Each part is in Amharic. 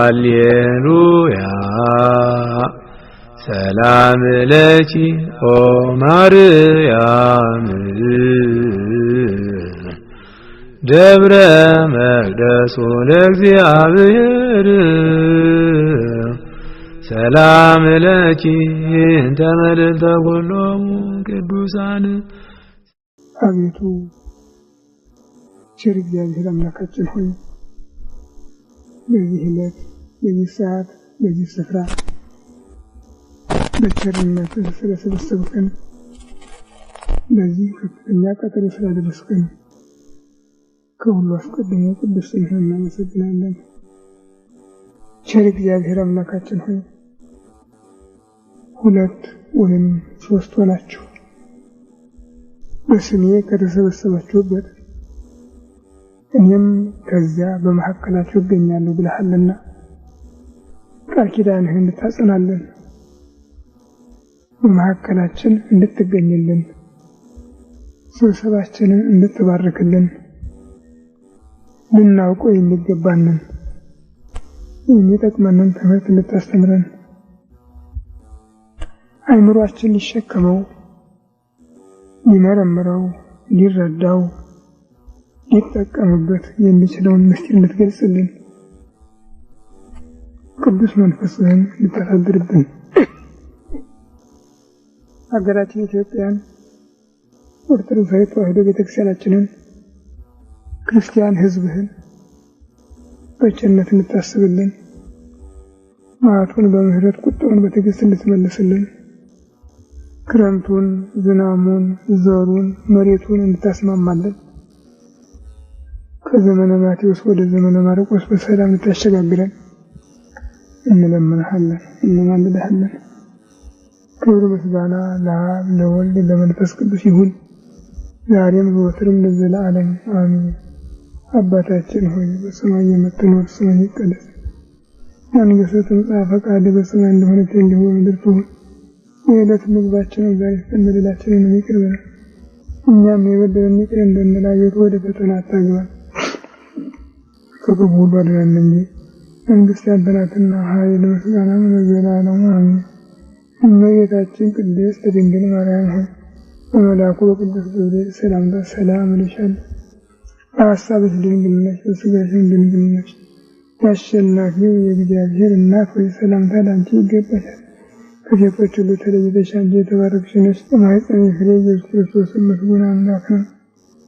ሃሌሉያ ሰላም ለኪ ኦ ማርያም ደብረ መቅደሱ ለእግዚአብሔር ሰላም ለኪ እንተ መልዕልተ ኩሎሙ ቅዱሳን። አቤቱ ቸር እግዚአብሔር አምላካችን ሆይ በዚህ ዕለት በዚህ ሰዓት በዚህ ስፍራ በቸርነትህ ስለሰበሰብከን በዚህ ከፍተኛ ቀጠሮ ስላደረስከን ከሁሉ አስቀድሞ ቅዱስ ስምህን እናመሰግናለን። ቸር እግዚአብሔር አምላካችን ሆይ ሁለት ወይም ሶስት ሆናችሁ በስሜ ከተሰበሰባችሁበት እኔም ከዚያ በመካከላችሁ እገኛለሁ ብለሃልና ቃል ኪዳንህን እንድታጸናለን በመካከላችን እንድትገኝልን ስብሰባችንን እንድትባርክልን ልናውቀው የሚገባንን የሚጠቅመንን ትምህርት እንድታስተምረን አይምሮአችን ሊሸከመው ሊመረምረው ሊረዳው ሊጠቀምበት የሚችለውን ምስጢር እንድትገልጽልን ቅዱስ መንፈስህን እንድታሳድርብን ሀገራችን ኢትዮጵያን ኦርቶዶክሳዊ ተዋሕዶ ቤተክርስቲያናችንን ክርስቲያን ሕዝብህን በቸርነት እንድታስብልን መዓቱን በምህረት ቁጣውን በትዕግስት እንድትመልስልን ክረምቱን ዝናሙን ዘሩን መሬቱን እንድታስማማልን ከዘመነ ማቴዎስ ወደ ዘመነ ማርቆስ በሰላም እንድታሸጋግረን እንለምንሃለን እንማልድሃለን። ክብር ምስጋና ለአብ ለወልድ ለመንፈስ ቅዱስ ይሁን ዛሬም ዘወትርም ለዘለዓለም አሜን። አባታችን ሆይ በሰማይ የምትኖር ስምህ ይቀደስ፣ መንግሥትህ ትምጣ፣ ፈቃድህ በሰማይ እንደሆነች እንዲሁ በምድር ትሁን። የዕለት ምግባችንን ዛሬ ስጠን፣ በደላችንን ይቅር በለን እኛም የበደሉንን ይቅር እንደምንል፣ አቤቱ ወደ ፈተና አታግባን ከክፉ ሁሉ አድነን እንጂ መንግሥት ያንተ ናትና ኃይል ምስጋናም ለዘላለሙ አሜን። እመቤታችን ቅድስት ድንግል ማርያም ሆይ በመልአኩ በቅዱስ ገብርኤል ሰላምታ ሰላም እልሻለሁ። በሐሳብሽ ድንግል ነሽ፣ በሥጋሽም ድንግል ነሽ። የአሸናፊው የእግዚአብሔር እናት ሆይ ሰላምታ ላንቺ ይገባሻል። ከሴቶች ሁሉ ተለይተሽ አንቺ የተባረክሽ ነሽ፣ የማኅፀንሽ ፍሬ ኢየሱስ ክርስቶስ ምስጉን አምላክ ነው።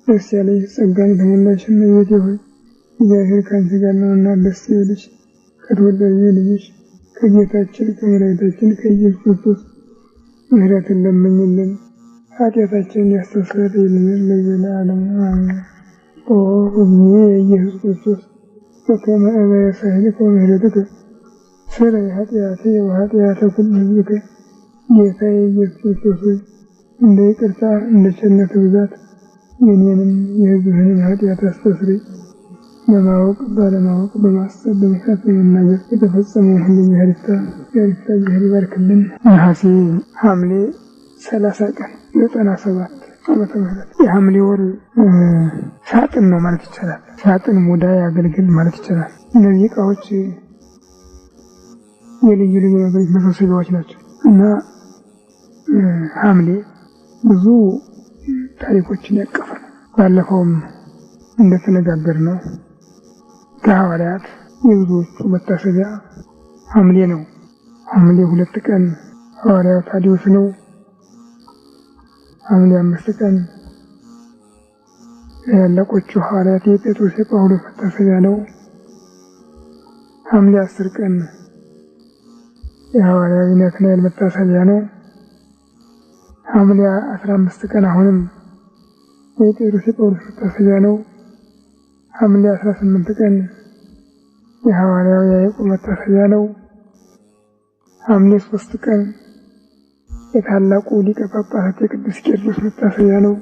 ደስ ያለሽ ጸጋን የተሞላሽ እመቤቴ ሆይ እግዚአብሔር ከአንቺ ጋር ነውና ደስ ይበልሽ። ከተወደደው ልጅሽ ከጌታችን ከመድኃኒታችን ከኢየሱስ ክርስቶስ ምሕረትን ለምኝልን ኃጢአታችንን ያስተሰርይልን ለዘላለሙ አሜን። ኦ እግዚእ ኢየሱስ ክርስቶስ በከመ አበየ ሳህልከ ወምሕረትከ ስረይ ኃጢአትየ ወኃጢአተ ኩሉ ሕዝብከ። ጌታዬ ኢየሱስ ክርስቶስ ሆይ እንደ ይቅርታ እንደ ቸርነትህ ብዛት የእኔንም የሕዝብህንም ኃጢአት አስተስርይ። በማወቅ ባለማወቅ በማሰብ በመስራት በመናገር የተፈጸመውን ሁሉ ያሪፍታ እግዚአብሔር ይባርክልን። ነሐሴ ሐምሌ 30 ቀን 97 ዓመተ ምህረት የሐምሌ ወር ሳጥን ነው ማለት ይቻላል። ሳጥን ሙዳይ አገልግል ማለት ይቻላል። እነዚህ ዕቃዎች የልዩ ልዩ ነገሮች መሰብሰቢያዎች ናቸው እና ሐምሌ ብዙ ታሪኮችን ያቀፈ ነው። ባለፈውም እንደተነጋገር ነው ከሐዋርያት የብዙዎቹ መታሰቢያ ሐምሌ ነው። ሐምሌ 2 ቀን ሐዋርያው ታዲዮስ ነው። ሐምሌ 5 ቀን ያለቆቹ ሐዋርያት የጴጥሮስ የጳውሎስ መታሰቢያ ነው። ሐምሌ 10 ቀን የሐዋርያው ናትናኤል መታሰቢያ ነው። ሐምሌ 15 ቀን አሁንም የጴጥሮስ የጳውሎስ መታሰቢያ ነው። ሐምሌ 18 ቀን የሐዋርያው ያዕቆብ መታሰቢያ ነው። ሐምሌ 3 ቀን የታላቁ ሊቀ ጳጳሳት የቅዱስ ቄርሎስ መታሰቢያ ነው።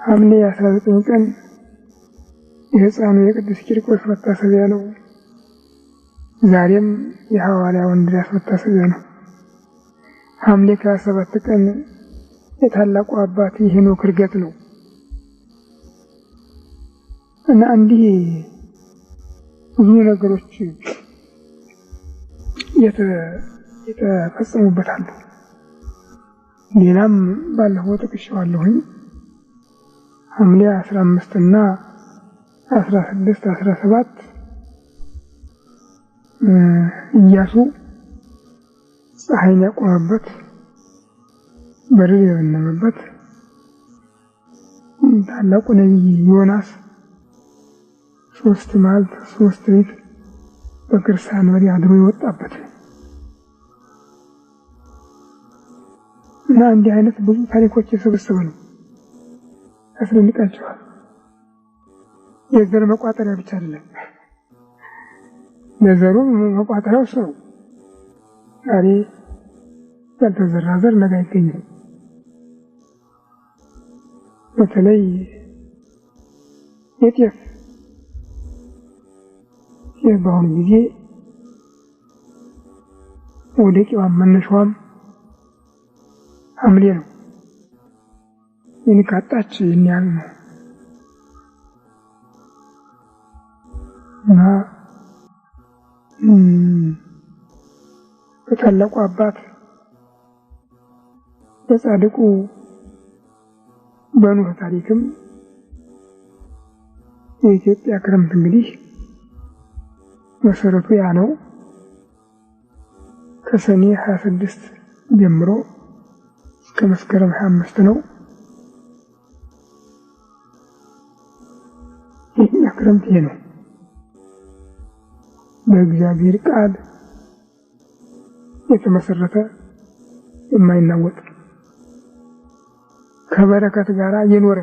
ሐምሌ 19 ቀን የሕፃኑ የቅዱስ ቂርቆስ መታሰቢያ ነው። ዛሬም የሐዋርያው እንድርያስ መታሰቢያ ነው። ሐምሌ 27 ቀን የታላቁ አባት የሄኖክ ዕርገት ነው እና እንዲህ ብዙ ነገሮች የተፈጸሙበታል። ሌላም ባለፈው ጠቅሼዋለሁኝ። ሐምሌ 15 እና 16 17 ኢያሱ ፀሐይን ያቆመበት በረድ የበነመበት ታላቁ ነቢይ ዮናስ 3 መዓልት 3 ሌሊት በከርሰ አንበሪ አድሮ የወጣበት እና እንዲህ አይነት ብዙ ታሪኮች የሰበሰበ ነው። ያስደንቃቸዋል። የዘር መቋጠሪያ ብቻ አይደለም፣ ለዘሩ መቋጠሪያው ሰው ዛሬ ያልተዘራ ዘር ነገ አይገኝም። በተለይ የጤፍ በአሁኑ ጊዜ ወደቂዋም መነሻዋም ሐምሌ ነው። ካጣች ያህል ነው እና በታላቁ አባት በጻድቁ በኖህ ታሪክም የኢትዮጵያ ክረምት እንግዲህ መሰረቱ ያ ነው። ከሰኔ 26 ጀምሮ እስከ መስከረም 25 ነው። የኢትዮጵያ ክረምት ይሄ ነው። በእግዚአብሔር ቃል የተመሰረተ የማይናወጥ ከበረከት ጋር የኖረ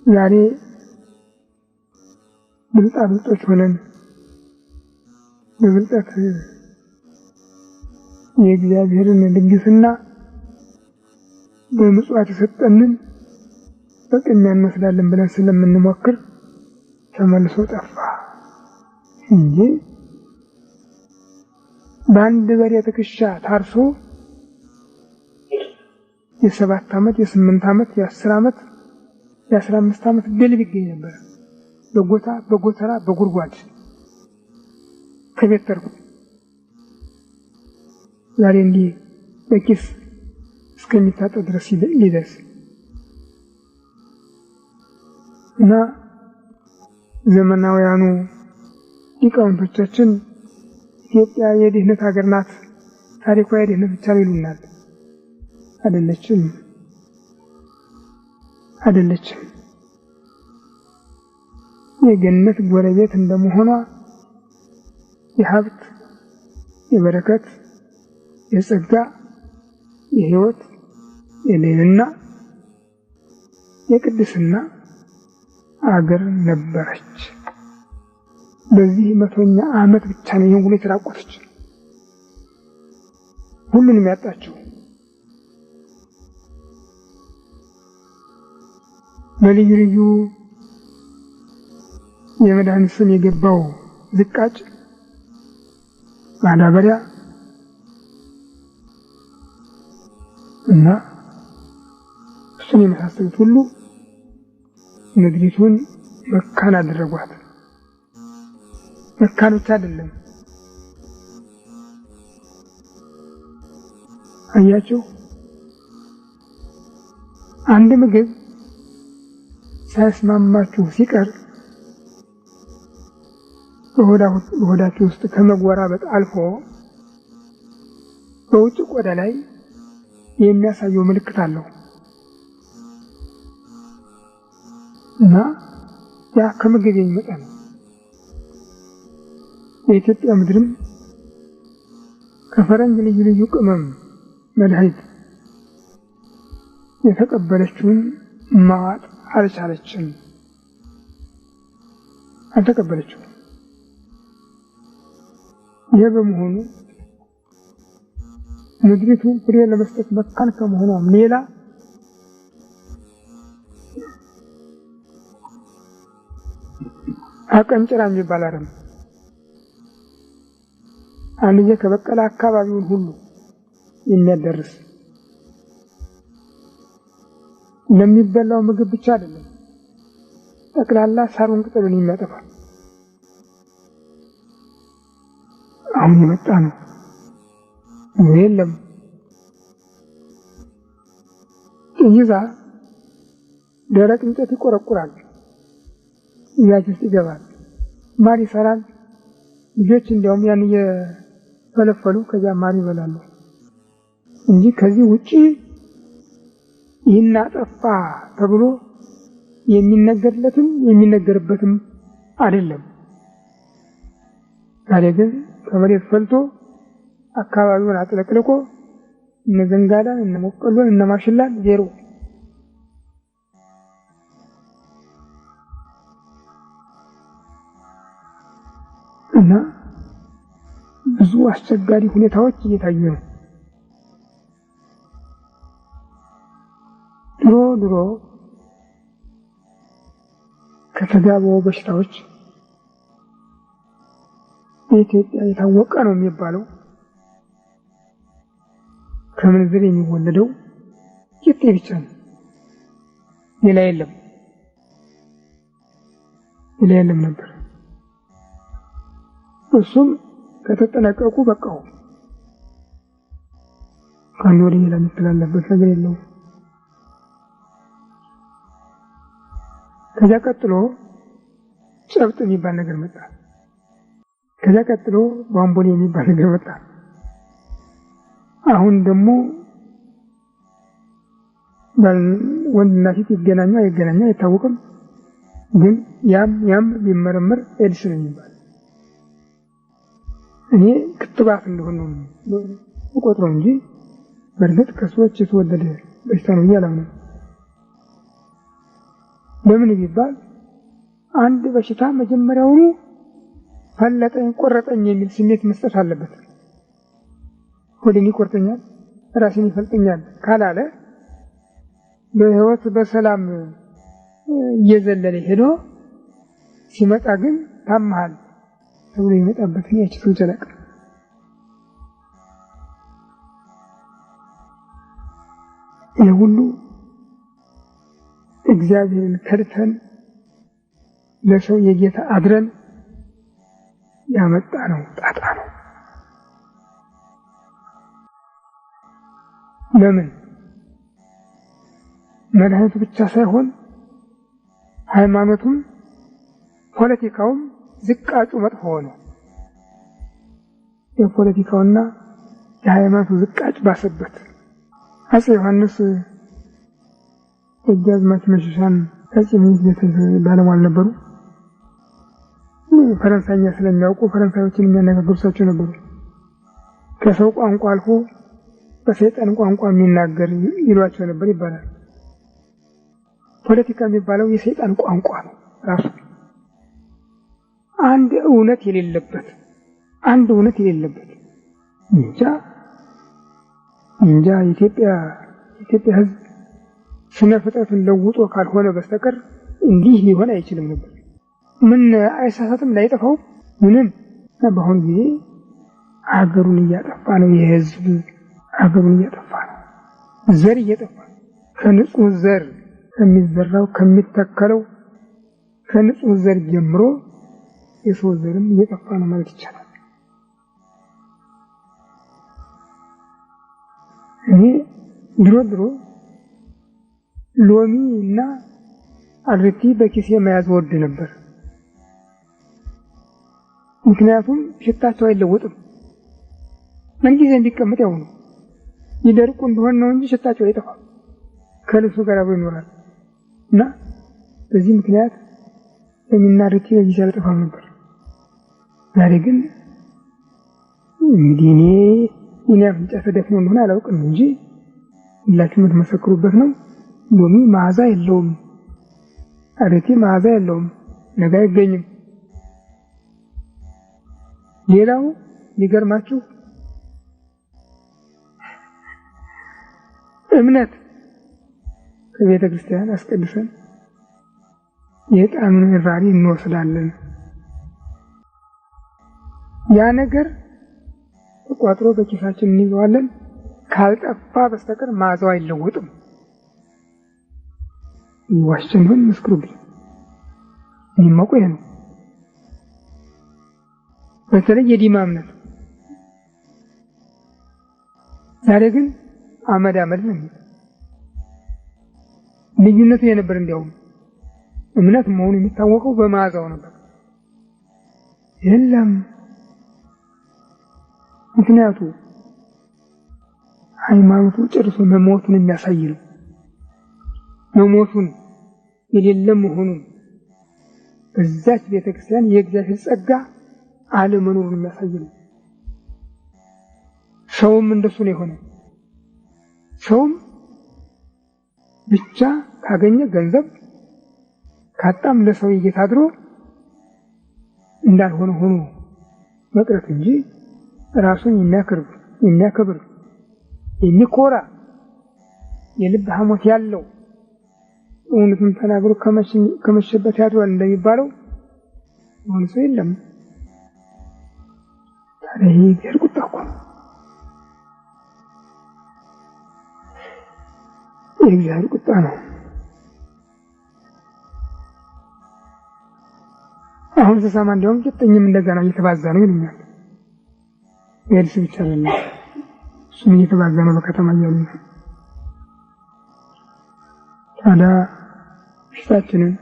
ዛሬ ብልጣብልጦች ሆነን በብልጠት የእግዚአብሔርን ልግስና በምጽዋት የሰጠንን በቅሚያ እንመስላለን ብለን ስለምንሞክር ተመልሶ ጠፋ እንጂ በአንድ በሬ ትከሻ ታርሶ የ7 ዓመት የ8 ዓመት የ10 ዓመት የ15 ዓመት ገለብ ይገኝ ነበር። በጎተራ በጉድጓድ ከቤት ተርፎ ዛሬ እንዲህ በኪስ እስከሚታጠብ ድረስ ሊደርስ እና ዘመናውያኑ ሊቃውንቶቻችን ኢትዮጵያ የድህነት ሀገር ናት፣ ታሪኳ የድህነት ብቻ ነው ይሉናል። አይደለችም። የገነት ጎረቤት እንደመሆኗ የሀብት፣ የበረከት፣ የጸጋ፣ የሕይወት፣ የልዕልና፣ የቅድስና አገር ነበረች። በዚህ 100ኛ ዓመት ብቻ ነው ይሄን ሁሉ የተራቆተች ሁሉንም ያጣችው። በልዩ ልዩ የመድኃኒት ስም የገባው ዝቃጭ ማዳበሪያ እና እሱን የመሳሰሉት ሁሉ ምድሪቱን መካን አደረጓት። መካን ብቻ አይደለም፣ አያችሁ፣ አንድ ምግብ ሳይስማማችሁ ሲቀር በሆዳችሁ ውስጥ ከመጎራበጥ አልፎ በውጭ ቆዳ ላይ የሚያሳየው ምልክት አለው እና ያ ከምግብ የሚመጣ ነው። የኢትዮጵያ ምድርም ከፈረንጅ ልዩ ልዩ ቅመም መድኃኒት የተቀበለችውን ማዋጥ አልቻለችም፣ አልተቀበለችው። ይህ በመሆኑ ምድሪቱ ፍሬ ለመስጠት መካን ከመሆኗም ሌላ አቀንጭራ የሚባል አረም አንድ ጊዜ ከበቀለ አካባቢውን ሁሉ የሚያደርስ ለሚበላው ምግብ ብቻ አይደለም፣ ጠቅላላ ሳሩን ቅጠሉን የሚያጠፋ አሁን የመጣ ነው። የለም ይዛ ደረቅ እንጨት ይቆረቁራል፣ ያች ውስጥ ይገባል፣ ማር ይሰራል። ልጆች እንዲያውም ያን እየፈለፈሉ ከዚያ ማር ይበላሉ እንጂ ከዚህ ውጪ ይህን አጠፋ ተብሎ የሚነገርለትም የሚነገርበትም አይደለም። ዛሬ ግን ከመሬት ፈልቶ አካባቢውን አጥለቅልቆ እነ ዘንጋዳን እነ ሞቀሎን እነ ማሽላን ዜሮ እና ብዙ አስቸጋሪ ሁኔታዎች እየታዩ ነው። ድሮ ከተጋቡ በሽታዎች በኢትዮጵያ የታወቀ ነው የሚባለው ከምንዝር የሚወለደው ቂጤ ብቻ ነው። ሌላ የለም ነበር። እሱም ከተጠነቀቁ በቃው ከአንድ ወደ ሌላ የሚተላለፍበት ነገር የለውም። ከዚያ ቀጥሎ ጨብጥ የሚባል ነገር መጣ። ከዚያ ቀጥሎ ባምቦሌ የሚባል ነገር መጣ። አሁን ደግሞ ወንድና ሴት ይገናኙ አይገናኙ አይታወቅም። ግን ያም ቢመረመር ኤድስ ነው የሚባል እኔ ክትባት እንደሆነ ነው ቆጥረው እንጂ በእርግጥ ከሰዎች የተወለደ በሽታ ነው እያላምነው። ለምን ቢባል አንድ በሽታ መጀመሪያውኑ ፈለጠኝ ቆረጠኝ የሚል ስሜት መስጠት አለበት። ሆዴን ይቆርጠኛል ራሴን ይፈልጠኛል ካላለ በህይወት በሰላም እየዘለለ ሄዶ ሲመጣ ግን ታመሃል ተብሎ ይመጣበት ነው ያቺ ተጨነቀ። የሁሉ እግዚአብሔርን ከድተን ለሰው የጌታ አድረን ያመጣ ነው ጣጣ ነው። ለምን መድኃኒቱ ብቻ ሳይሆን ሃይማኖቱም ፖለቲካውም ዝቃጩ መጥፎ ሆነ። የፖለቲካውና የሃይማኖቱ ዝቃጭ ባሰበት። አፄ ዮሐንስ ደጃዝማች መሸሻን አፄ ምኒልክ ባለሟል ነበሩ። ፈረንሳይኛ ስለሚያውቁ ፈረንሳዮችን የሚያነጋግሩ ሰዎች ነበሩ። ከሰው ቋንቋ አልፎ በሰይጣን ቋንቋ የሚናገር ይሏቸው ነበር ይባላል። ፖለቲካ የሚባለው የሰይጣን ቋንቋ ነው ራሱ። አንድ እውነት የሌለበት እንጃ የኢትዮጵያ ሕዝብ ስነ ፍጥረትን ለውጦ ካልሆነ በስተቀር እንዲህ ሊሆን አይችልም ነበር። ምን አይሳሳትም ላይጠፋው ምንም። በአሁኑ ጊዜ አገሩን እያጠፋ ነው። የህዝብ አገሩን እያጠፋ ነው። ዘር እየጠፋ ከንጹህ ዘር ከሚዘራው ከሚተከለው ከንጹህ ዘር ጀምሮ የሰው ዘርም እየጠፋ ነው ማለት ይቻላል። እኔ ድሮ ሎሚ እና አርቲ በኪሴ መያዝ ወድ ነበር። ምክንያቱም ሽታቸው አይለወጥም። ምን ጊዜ እንዲቀመጥ ያው ነው። ይደርቁ እንደሆነ ነው እንጂ ሽታቸው አይጠፋም። ከልብሱ ጋር አብሮ ይኖራል እና በዚህ ምክንያት ለሚናርቲ በጊዜ አልጠፋም ነበር። ዛሬ ግን እንግዲህ እኔ አፍንጫ ተደፍኖ እንደሆነ አላውቅም እንጂ ሁላችሁም የምትመሰክሩበት ነው። ሎሚ መዓዛ የለውም፣ አርቲ መዓዛ የለውም፣ ነገ አይገኝም። ሌላው ሊገርማችሁ እምነት ከቤተ ክርስቲያን አስቀድሰን የዕጣኑን እራሪ እንወስዳለን። ያ ነገር ተቋጥሮ በኪሳችን እንይዘዋለን። ካልጠፋ በስተቀር መዓዛው አይለወጥም። ይዋሽን መስክሩብኝ። የሚመቆይ ነው። በተለይ የዲማ እምነት ዛሬ ግን አመድ ነው። ልዩነቱ የነበር እንዲያውም እምነት መሆኑ የሚታወቀው በመዓዛው ነበር። የለም ምክንያቱ ሃይማኖቱ ጨርሶ መሞቱን የሚያሳይ ነው። መሞቱን የሌለ መሆኑን በዛች ቤተክርስቲያን የእግዚአብሔር ጸጋ አለመኖሩን የሚያሳይ ነው። ሰውም እንደሱ ነው የሆነው። ሰውም ብቻ ካገኘ ገንዘብ ካጣም ለሰው እየታድሮ እንዳልሆነ ሆኖ መቅረት እንጂ ራሱን የሚያከብር የሚኮራ የልብ ሐሞት ያለው እውነትን ተናግሮ ከመሸበት ያድራል እንደሚባለው ሆነ ሰው የለም። ታዲያ ይሄ እግዚአብሔር ቁጣ እኮ ነው። የእግዚአብሔር ቁጣ ነው። አሁን ተሰማ እንደውም ጭጥኝም እንደገና እየተባዛ ነው ይሉኛል። የልስ ብቻ ነው እሱም እየተባዛ ነው በከተማ እያሉ ነው። ታዲያ ፊታችንን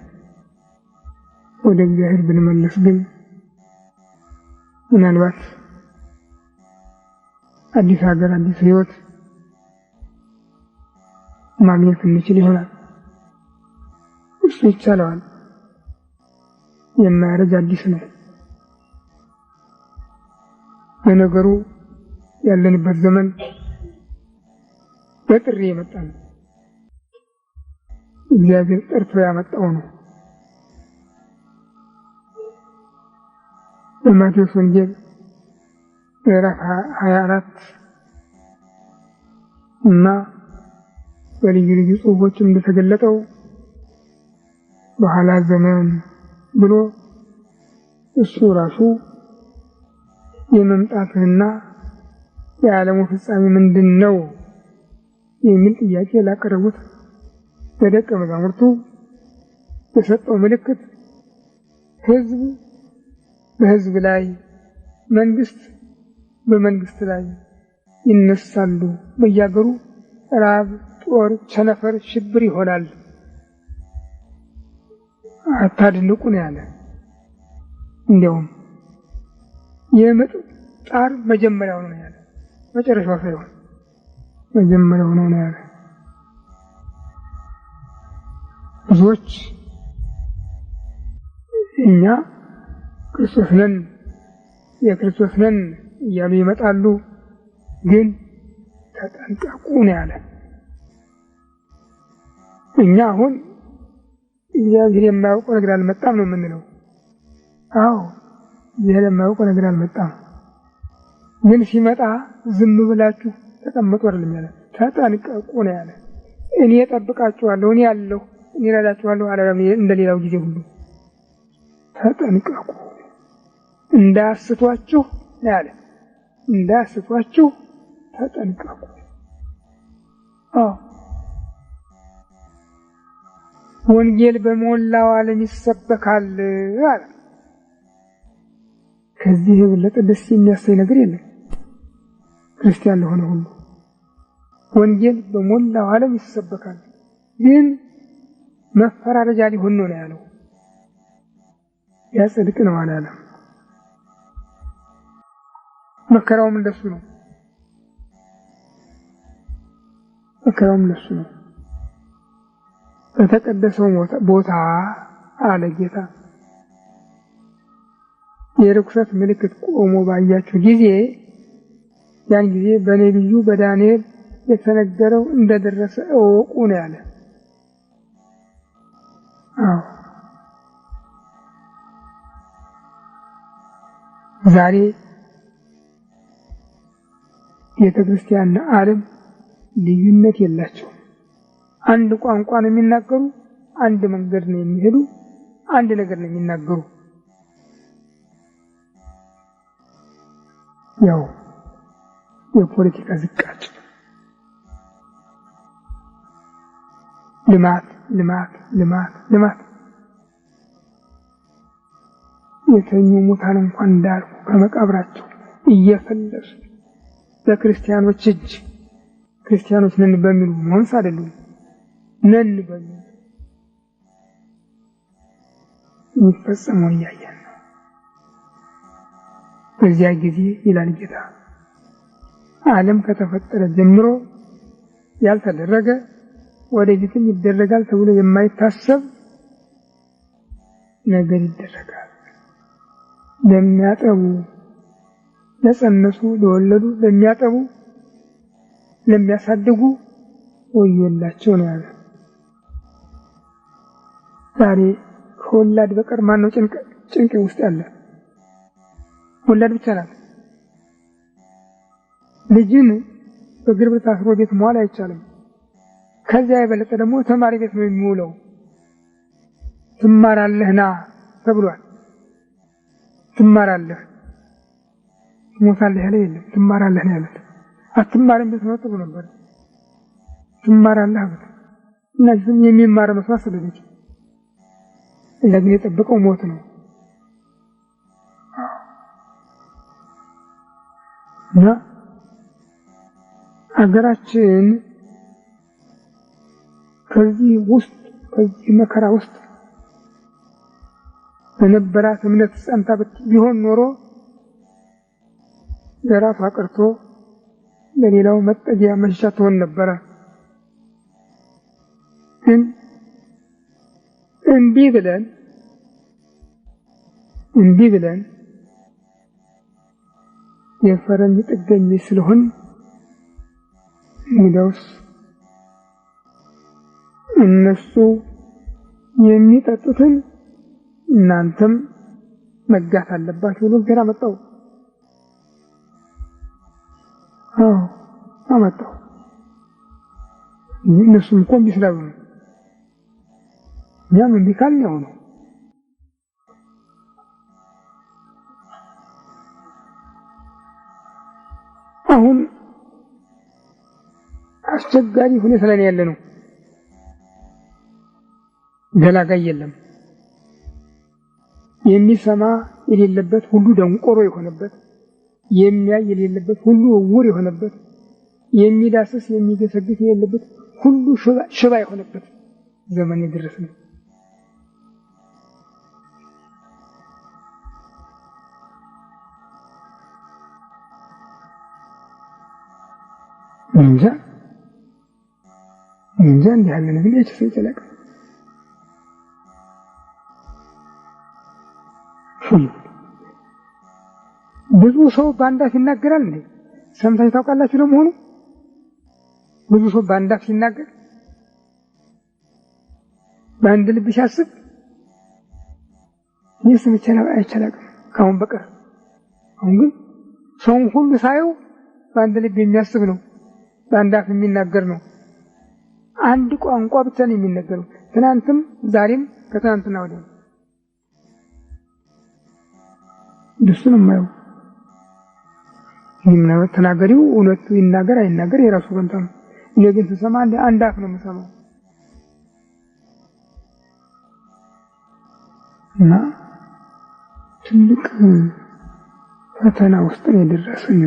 ወደ እግዚአብሔር ብንመለስ ግን ምናልባት አዲስ ሀገር አዲስ ህይወት ማግኘት እንችል ይሆናል። እሱ ይቻላል። የማያረጅ አዲስ ነው። በነገሩ ያለንበት ዘመን በጥሪ የመጣ ነው። እግዚአብሔር ጠርቶ ያመጣው ነው። በማቴዎስ ወንጌል ምዕራፍ 24 እና በልዩ ልዩ ጽሑፎችም እንደተገለጠው በኋላ ዘመን ብሎ እሱ ራሱ የመምጣትና የዓለሙ ፍጻሜ ምንድነው የሚል ጥያቄ ላቀረቡት ለደቀ መዛሙርቱ የሰጠው ምልክት ሕዝብ በሕዝብ ላይ መንግስት በመንግስት ላይ ይነሳሉ፣ በየአገሩ ራብ፣ ጦር፣ ቸነፈር፣ ሽብር ይሆናል። አታድንቁ ነው ያለ። እንዲያውም የምጥ ጣር መጀመሪያው ነው ያለ፣ መጨረሻው ሳይሆን መጀመሪያው ነው ያለ። ብዙዎች እኛ ክርስቶስ ነን የክርስቶስ ነን እያሉ ይመጣሉ፣ ግን ተጠንቀቁ ነው ያለ። እኛ አሁን እግዚአብሔር የማያውቀው ነገር አልመጣም ነው የምንለው። አዎ እግዚአብሔር የማያውቀው ነገር አልመጣም፣ ግን ሲመጣ ዝም ብላችሁ ተቀመጡ አይደለም ያለ፣ ተጠንቀቁ ነው ያለ። እኔ እጠብቃችኋለሁ፣ እኔ ያለሁ፣ እኔ እረዳችኋለሁ አላለም እንደሌላው ጊዜ ሁሉ። ተጠንቀቁ እንዳያስቷችሁ ነው ያለ። እንዳያስቷችሁ ተጠንቀቁ። ወንጌል በሞላው ዓለም ይሰበካል አለ። ከዚህ የበለጠ ደስ የሚያሰኝ ነገር የለም። ክርስቲያን ለሆነ ሁሉ ወንጌል በሞላው ዓለም ይሰበካል፣ ግን መፈራረጃ ሊሆን ነው ያለው። ያጽድቅ ነው አላለም። መከራውም እንደሱ ነው። መከራውም እንደሱ ነው። በተቀደሰው ቦታ አለ ጌታ የርኩሰት ምልክት ቆሞ ባያችሁ ጊዜ ያን ጊዜ በነቢዩ በዳንኤል የተነገረው እንደደረሰ እወቁ ነው ያለ። ዛሬ ቤተክርስቲያንና ዓለም ልዩነት የላቸው። አንድ ቋንቋ ነው የሚናገሩ፣ አንድ መንገድ ነው የሚሄዱ፣ አንድ ነገር ነው የሚናገሩ። ያው የፖለቲካ ዝቃጭ ልማት ልማት ልማት ልማት የተኙ ሙታን እንኳን እንዳርፉ ከመቃብራቸው እየፈለሱ በክርስቲያኖች እጅ ክርስቲያኖች ነን በሚሉ መንፈስ አይደሉም ነን በሚሉ ይፈጸመው እያየን ነው። በዚያ ጊዜ ይላል ጌታ ዓለም ከተፈጠረ ጀምሮ ያልተደረገ ወደፊትም ይደረጋል ተብሎ የማይታሰብ ነገር ይደረጋል። ለሚያጠቡ ለጸነሱ ለወለዱ ለሚያጠቡ ለሚያሳድጉ ወዮላቸው ነው ያለው። ዛሬ ከወላድ በቀር ማን ነው ጭንቅ ውስጥ ያለ? ወላድ ብቻ ናት። ልጅን በግርብ ታስሮ ቤት መዋል አይቻልም። ከዚያ የበለጠ ደግሞ ተማሪ ቤት ነው የሚውለው። ትማራለህ ና ተብሏል። ትማራለህ ሞታለህ ያለ የለም። ትማራለህ ነው ያሉት። አትማርም ቤት ነው ተብሎ ነበር። ትማራለህ አሉት። እነዚህም የሚማር መስዋዕት ስለልጅ ለግን የጠበቀው ሞት ነው። እና አገራችን ከዚህ መከራ ውስጥ በነበራት እምነት ጸንታ ቢሆን ኖሮ ለራሷ ቀርቶ ለሌላው መጠጊያ መሸሻ ትሆን ነበረ። ግን እምቢ ብለን የፈረንጅ ጥገኞች ስለሆን እንግዲያውስ እነሱ የሚጠጡትን እናንተም መጋት አለባችሁ ብሎ ገና መጣው። አመጣው። እነሱም እኮ እምቢ ስላሉ ነው። እኛም እምቢ ካልን ያው ነው። አሁን አስቸጋሪ ሁኔታ ላይ ያለ ነው። ገላጋይ የለም። የሚሰማ የሌለበት ሁሉ ደንቆሮ የሆነበት፣ የሚያይ የሌለበት ሁሉ ዕውር የሆነበት፣ የሚዳስስ የሚገሰግስ የሌለበት ሁሉ ሽባ የሆነበት ዘመን የደረስነው። እንጃ እንዲህ ያለ ነገር ይችላል። ብዙ ሰው ባንዳፍ ይናገራል እንዴ? ሰምታችሁ ታውቃላችሁ? ለመሆኑ ብዙ ሰው ባንዳፍ ሲናገር በአንድ ልብ ሲያስብ ይስም አይቻልም ካሁን በቀር። አሁን ግን ሰው ሁሉ ሳየው በአንድ ልብ የሚያስብ ነው፣ ባንዳፍ የሚናገር ነው። አንድ ቋንቋ ብቻ ነው የሚናገረው። ትናንትም ዛሬም ከትናንትና ወዲያ ደስንም ማየው ምንም ተናገሪው እውነቱ ይናገር አይናገር የራሱ ፈንታ ነው። እኔ ግን ስሰማ አንድ አፍ ነው የምሰማው። እና ትልቅ ፈተና ውስጥ ነው የደረስን።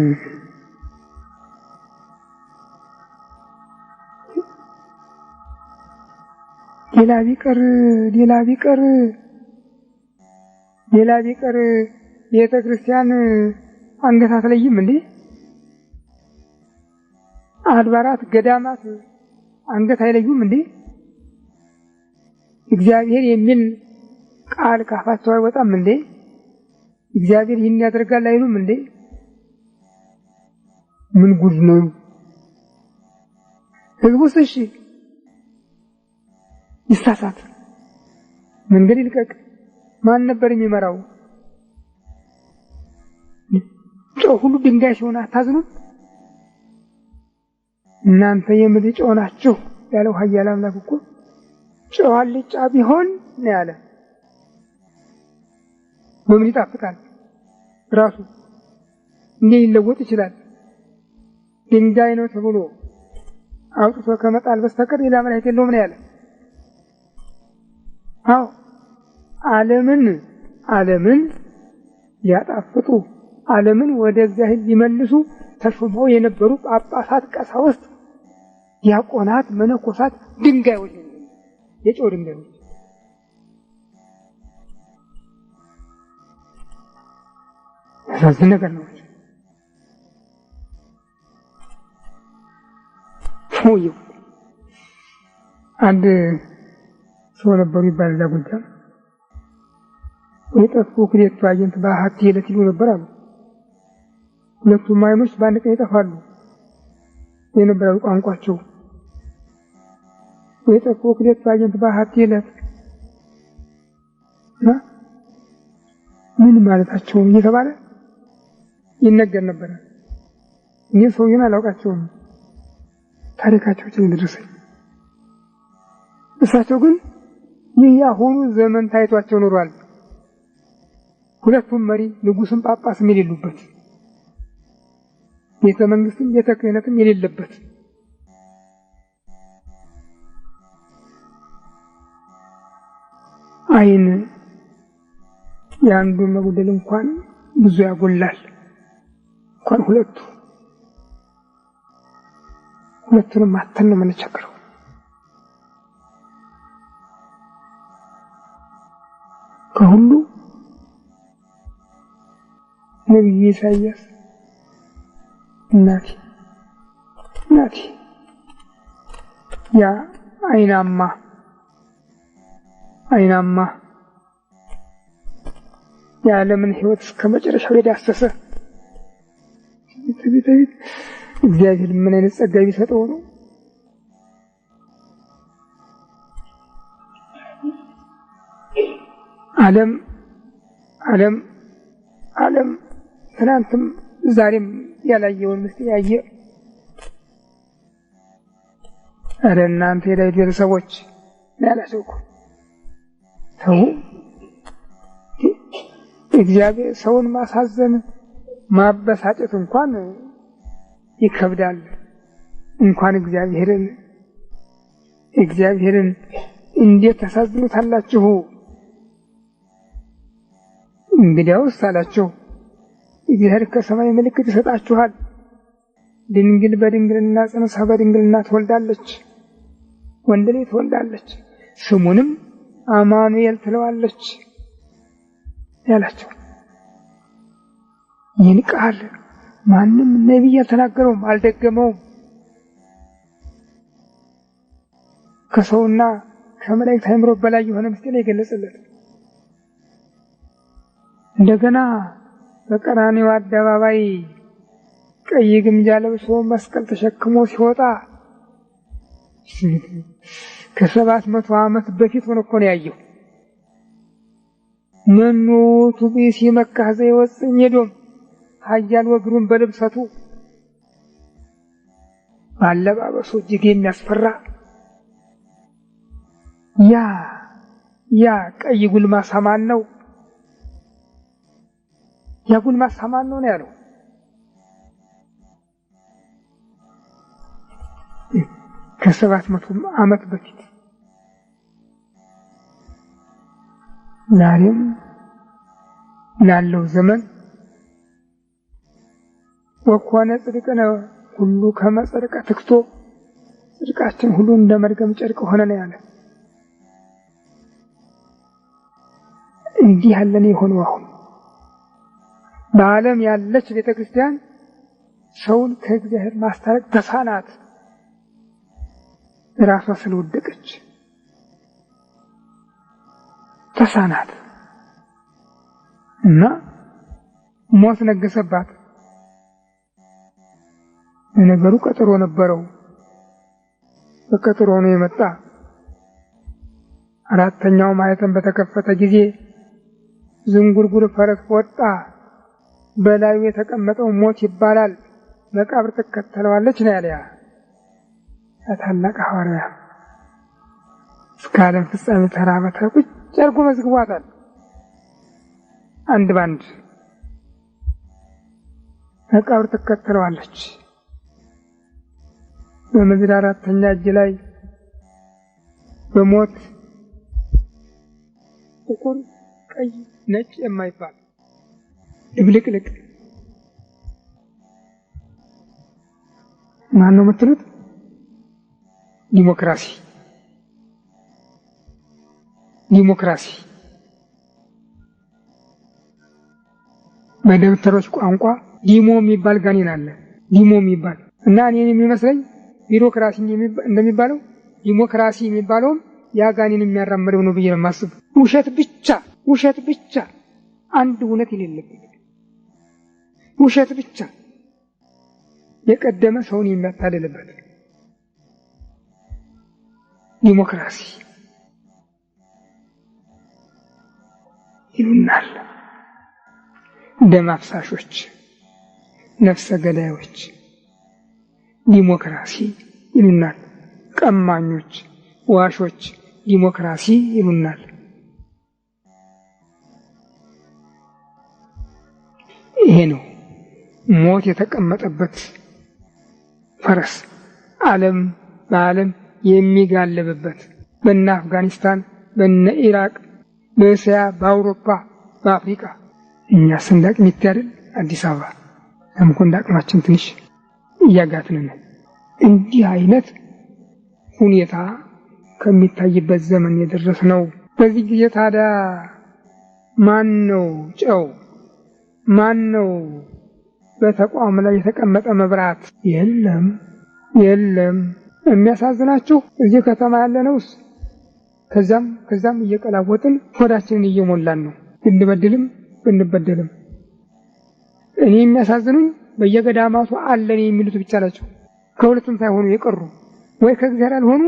ሌላ ቢቀር ቤተ ክርስቲያን አንገት አትለይም እንዴ? አድባራት ገዳማት አንገት አይለዩም እንዴ? እግዚአብሔር የሚል ቃል ካፋቸው አይወጣም እንዴ? እግዚአብሔር ይህን ያደርጋል አይሉም እንዴ? ምን ጉድ ነው? ህዝቡስ እሺ ይሳሳት መንገድ ይልቀቅ። ማን ነበር የሚመራው? ጨው ሁሉ ድንጋይ ሲሆን አታዝኑም? እናንተ የምድር ጨው ናችሁ ያለው ኃያል አምላክ እኮ ጨው አልጫ ቢሆን ነው ያለ። በምን ይጣፍጣል? ራሱ እንዴት ሊለወጥ ይችላል? ድንጋይ ነው ተብሎ አውጥቶ ከመጣል በስተቀር ሌላ መድኃኒት የለውም ነው ያለ። አዎ ዓለምን ያጣፍጡ ዓለምን ወደ እግዚአብሔር ሊመልሱ ተሾመው የነበሩ ጳጳሳት፣ ቀሳውስት፣ ዲያቆናት፣ መነኮሳት ድንጋዮች የጨው ድንጋዮች ያሳዝን ነገር ነው። አንድ ሰው ነበሩ ይባላል ጎጃም የጠፉ ክሌቱ አየንት በሀት ሄለት ይሉ ነበር አሉ። ሁለቱም አይኖች በአንድ ቀን ይጠፋሉ የነበረው ቋንቋቸው። የጠፉ ክሌቱ አየንት በሀት ሄለት ምን ማለታቸው እየተባለ ይነገር ነበር። እኔ ሰውዬን አላውቃቸውም፣ ታሪካቸው ስለደረሰኝ። እሳቸው ግን ይህ ያሁኑ ዘመን ታይቷቸው ኖሯል። ሁለቱም መሪ ንጉስም ጳጳስም የሌሉበት፣ ቤተ መንግስትም ቤተ ክህነትም የሌለበት አይን የአንዱ መጉደል እንኳን ብዙ ያጎላል። እንኳን ሁለቱንም ማተን ነው የምንቸገረው። ከሁሉ ነቢዩ ኢሳይያስ እናቴ ያ አይናማ የዓለምን ሕይወት እስከ መጨረሻው የዳሰሰ እግዚአብሔር ምን አይነት ጸጋ ቢሰጠው ነው። ዓለም ትናንትም ዛሬም ያላየውን ምስጢር ያየ። ኧረ እናንተ የዳዊት ቤተሰቦች ያላቸው እኮ ተው። እግዚአብሔር ሰውን ማሳዘን ማበሳጨት እንኳን ይከብዳል። እንኳን እግዚአብሔርን እንዴት ታሳዝኑታላችሁ? እንግዲያውስ አላቸው እግዚአብሔር ከሰማይ ምልክት ይሰጣችኋል። ድንግል በድንግልና ጸንሳ በድንግልና ትወልዳለች፣ ወንድ ልጅ ትወልዳለች፣ ስሙንም አማኑኤል ትለዋለች ያላቸው። ይህን ቃል ማንም ነቢይ አልተናገረውም፣ አልደገመውም። ከሰውና ከመላእክት አእምሮ በላይ የሆነ ምስጢር የገለጸለት። እንደገና በቀራንዮ አደባባይ ቀይ ግምጃ ለብሶ መስቀል ተሸክሞ ሲወጣ ከ700 ዓመት በፊት ሆኖ እኮ ነው ያየው። መኑ ቱቢሲ መካህ ዘይወፅእ ሜዶም ኃያል ወግሩን በልብሰቱ ባለባበሱ እጅግ የሚያስፈራ ያ ቀይ ጉልማሳ ማን ነው? ያ ጉልማሳ ማን ነው ያለው? ከ700 ዓመት በፊት። ዛሬም ላለው ዘመን ወኮነ ጽድቅነ ሁሉ ከመጽድቀ ትክቶ ጽድቃችን ሁሉ እንደ መርገም ጨርቅ ሆነ ነው ያለ። እንዲህ ያለን የሆነው አሁን በዓለም ያለች ቤተክርስቲያን ሰውን ከእግዚአብሔር ማስታረቅ ተሳናት። ራሷ ስለወደቀች ተሳናት እና ሞት ነገሰባት። ነገሩ ቀጠሮ ነበረው። በቀጠሮ ነው የመጣ። አራተኛው ማኅተም በተከፈተ ጊዜ ዝንጉርጉር ፈረስ ወጣ። በላዩ የተቀመጠው ሞት ይባላል። መቃብር ትከተለዋለች ነው ያለ ታላቅ ሐዋርያ። እስከ ዓለም ፍጻሜ ተራ በተራ ቁጭ አድርጎ መዝግቧታል። አንድ ባንድ መቃብር ትከተለዋለች። በምድር አራተኛ እጅ ላይ በሞት ጥቁር፣ ቀይ፣ ነጭ የማይባል ድብልቅልቅ ማን ነው የምትሉት? ዲሞክራሲ በደብተሮች ቋንቋ ዲሞ የሚባል ጋኔን አለ። ዲሞ የሚባል እና እኔን የሚመስለኝ ቢሮክራሲ እንደሚባለው ዲሞክራሲ የሚባለው ያ ጋኔን የሚያራምደው ነው ብዬ ነው የማስበው። ውሸት ብቻ አንድ እውነት የሌለበት ውሸት ብቻ የቀደመ ሰውን የሚያታልልበት ዲሞክራሲ ይሉናል። ደም አፍሳሾች፣ ነፍሰ ገዳዮች ዲሞክራሲ ይሉናል። ቀማኞች፣ ዋሾች ዲሞክራሲ ይሉናል። ይሄ ነው ሞት የተቀመጠበት ፈረስ በዓለም የሚጋለብበት በእነ አፍጋኒስታን፣ በእነ ኢራቅ፣ በእስያ፣ በአውሮፓ፣ በአፍሪካ እኛ ስንዳቅ ሚታደል አዲስ አበባ ለምኮንዳ አቅማችን ትንሽ እያጋትን ነው። እንዲህ አይነት ሁኔታ ከሚታይበት ዘመን የደረስ ነው። በዚህ ጊዜ ታዲያ ማን ነው ጨው? ማን ነው በተቋም ላይ የተቀመጠ መብራት? የለም። የሚያሳዝናችሁ እዚህ ከተማ ያለነውስ ከዛም እየቀላወጥን ሆዳችንን እየሞላን ነው። ብንበደልም እኔ የሚያሳዝኑኝ በየገዳማቱ አለን የሚሉት ብቻ ናቸው። ከሁለቱም ሳይሆኑ የቀሩ ወይ ከእግዚአብሔር አልሆኑ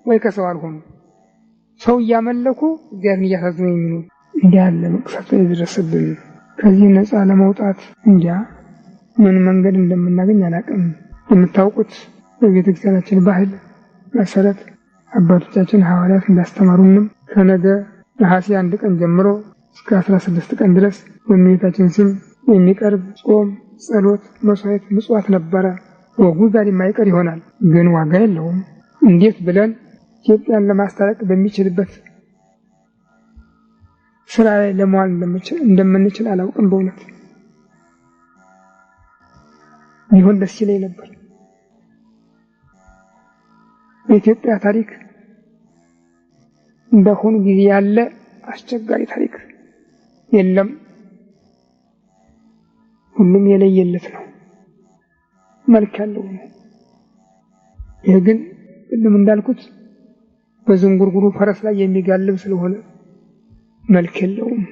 ወይ ከሰው አልሆኑ። ሰው እያመለኩ እግዚአብሔርን እያሳዝኑ የሚኖሩ እንዲህ ያለ መቅሰፍት ይደረስብን። ከዚህ ነፃ ለመውጣት እንጃ ምን መንገድ እንደምናገኝ አላውቅም። የምታውቁት በቤተክርስቲያናችን ባህል መሰረት አባቶቻችን ሐዋርያት እንዳስተማሩንም ከነገ ነሐሴ 1 ቀን ጀምሮ እስከ 16 ቀን ድረስ በእመቤታችን ስም የሚቀርብ ጾም፣ ጸሎት፣ መስዋዕት፣ ምጽዋት ነበረ። ወጉ ዛሬ የማይቀር ይሆናል፣ ግን ዋጋ የለውም። እንዴት ብለን ኢትዮጵያን ለማስታረቅ በሚችልበት ስራ ላይ ለመዋል እንደምንችል አላውቅም። በእውነት ይሁን ደስ ይለኝ ነበር። በኢትዮጵያ ታሪክ እንደሆነ ጊዜ ያለ አስቸጋሪ ታሪክ የለም። ሁሉም የለየለት ነው፣ መልክ ያለው ነው። ይህ ግን ቅድም እንዳልኩት በዝንጉርጉሩ ፈረስ ላይ የሚጋልብ ስለሆነ መልክ የለውም።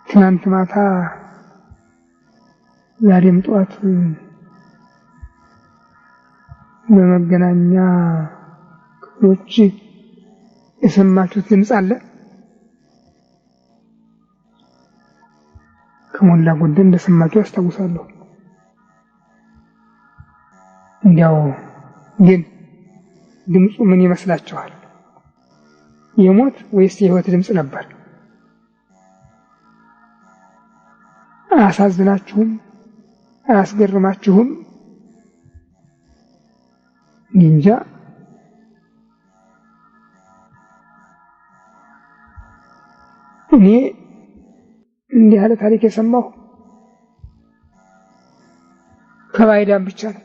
ትናንት ማታ ዛሬም ጠዋት በመገናኛ ክፍሎች የሰማችሁት ድምፅ አለ። ከሞላ ጎደል እንደሰማችሁ አስታውሳለሁ። እንዲያው ግን ድምፁ ምን ይመስላችኋል? የሞት ወይስ የህይወት ድምፅ ነበር? አያሳዝናችሁም? አያስገርማችሁም? እንጃ። እኔ እንዲህ ያለ ታሪክ የሰማሁ ከባይዳን ብቻ ነው።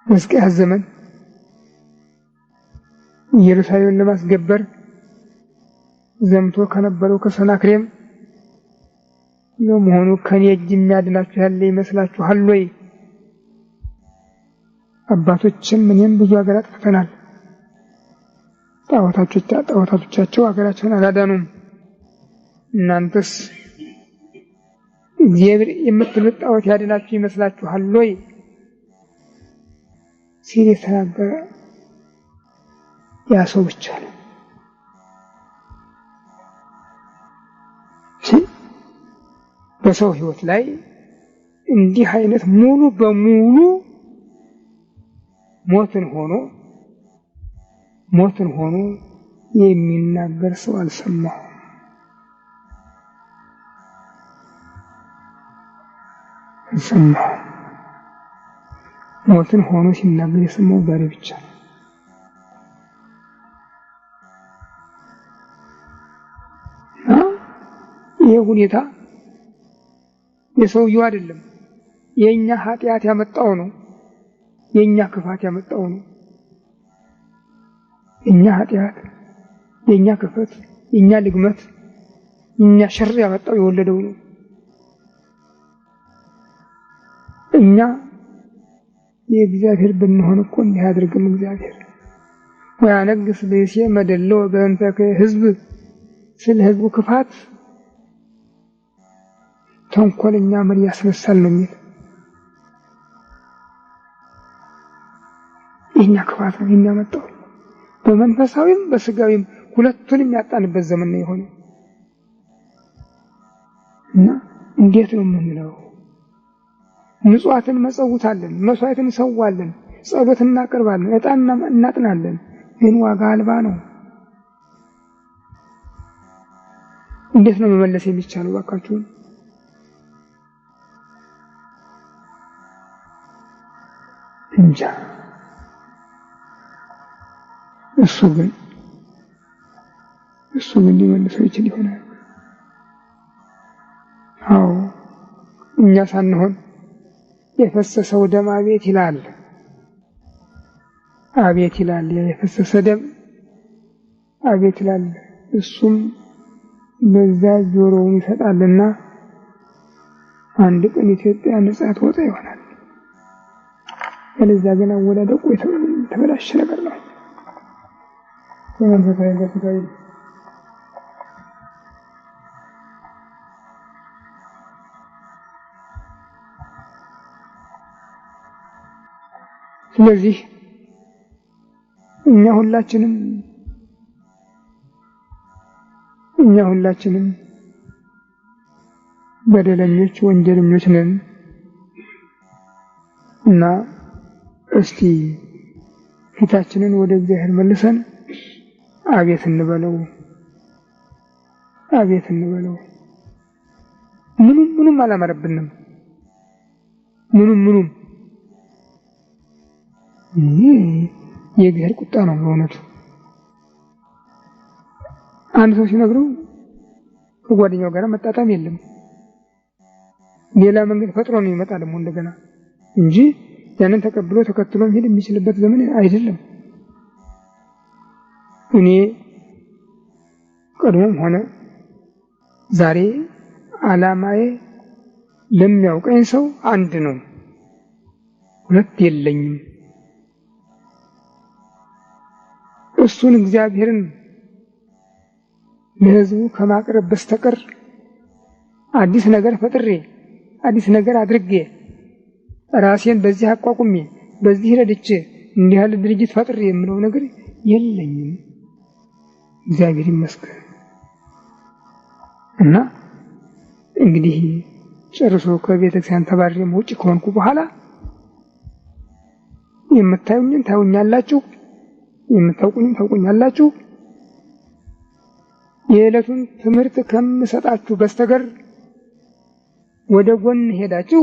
በሕዝቅያስ ዘመን ኢየሩሳሌምን ለማስገበር ዘምቶ ከነበረው ከሰናክሬም ለመሆኑ ከኔ እጅ የሚያድናችሁ ያለ ይመስላችኋል ወይ? አባቶችም እኔም ብዙ ሀገር አጥፍተናል። ጣዖታቶቻቸው ሀገራቸውን አላዳኑም። እናንተስ እግዚአብሔር የምትሉት ጣዖት ያድናችሁ ይመስላችኋል ወይ ሲል የተናገረ ያ ሰው ብቻ ነው። በሰው ህይወት ላይ እንዲህ አይነት ሙሉ በሙሉ ሞትን ሆኖ የሚናገር ሰው አልሰማሁም። ሞትን ሆኖ ሲናገር የሰማው ዛሬ ብቻ ነው። ይህ ሁኔታ የሰውየው አይደለም፣ የኛ ኃጢአት ያመጣው ነው። የኛ ክፋት ያመጣው ነው። የኛ ኃጢአት፣ የኛ ክፋት፣ የኛ ልግመት፣ የኛ ሸር ያመጣው የወለደው ነው። እኛ የእግዚአብሔር ብንሆን እኮ እንዲህ አድርግም እግዚአብሔር ወያነግስ በእሴ መደለው በእንተ ሕዝብ ስለ ሕዝቡ ክፋት ተንኮለኛ መሪ ያስነሳል ነው የሚል። የኛ ክፋት ነው የሚያመጣው። በመንፈሳዊም በስጋዊም ሁለቱንም ያጣንበት ዘመን ነው የሆነው እና እንዴት ነው የምንለው? ምጽዋትን መጸውታለን፣ መስዋዕትን እንሰዋለን፣ ጸሎት እናቀርባለን፣ ዕጣን እናጥናለን፣ ግን ዋጋ አልባ ነው። እንዴት ነው መመለስ የሚቻለው? ባካችሁ እንጃ። እሱ ግን ሊመልሰው ይችል ይሆናል። አዎ እኛ ሳንሆን የፈሰሰው ደም አቤት ይላል፣ አቤት ይላል። የፈሰሰ ደም አቤት ይላል። እሱም በዛ ጆሮውን ይሰጣልና አንድ ቀን ኢትዮጵያ ነጻ ትወጣ ይሆናል። ስለዚህ ግን አወዳደቁ የተበላሸ ነገር ነው። በመንፈሳዊ በስጋዊ ስለዚህ እኛ ሁላችንም በደለኞች ወንጀለኞች ነን እና እስቲ ፊታችንን ወደ እግዚአብሔር መልሰን አቤት እንበለው። ምንም አላማረብንም። ምንም የእግዚአብሔር ቁጣ ነው በእውነቱ። አንድ ሰው ሲነግረው ከጓደኛው ጋር መጣጣም የለም፣ ሌላ መንገድ ፈጥሮ ነው የሚመጣ ደግሞ እንደገና እንጂ ያንን ተቀብሎ ተከትሎ መሄድ የሚችልበት ዘመን አይደለም። እኔ ቀድሞም ሆነ ዛሬ ዓላማዬ ለሚያውቀኝ ሰው አንድ ነው፣ ሁለት የለኝም። እሱን እግዚአብሔርን ለሕዝቡ ከማቅረብ በስተቀር አዲስ ነገር ፈጥሬ አዲስ ነገር አድርጌ ራሴን በዚህ አቋቁሜ በዚህ ረድቼ እንዲህ ያለ ድርጅት ፈጥሬ የምለው ነገር የለኝም። እግዚአብሔር ይመስገን። እና እንግዲህ ጨርሶ ከቤተ ክርስቲያን ተባረሬ ውጭ ከሆንኩ በኋላ የምታዩኝን ታዩኛላችሁ፣ የምታውቁኝን ታውቁኛላችሁ። የዕለቱን ትምህርት ከምሰጣችሁ በስተቀር ወደ ጎን ሄዳችሁ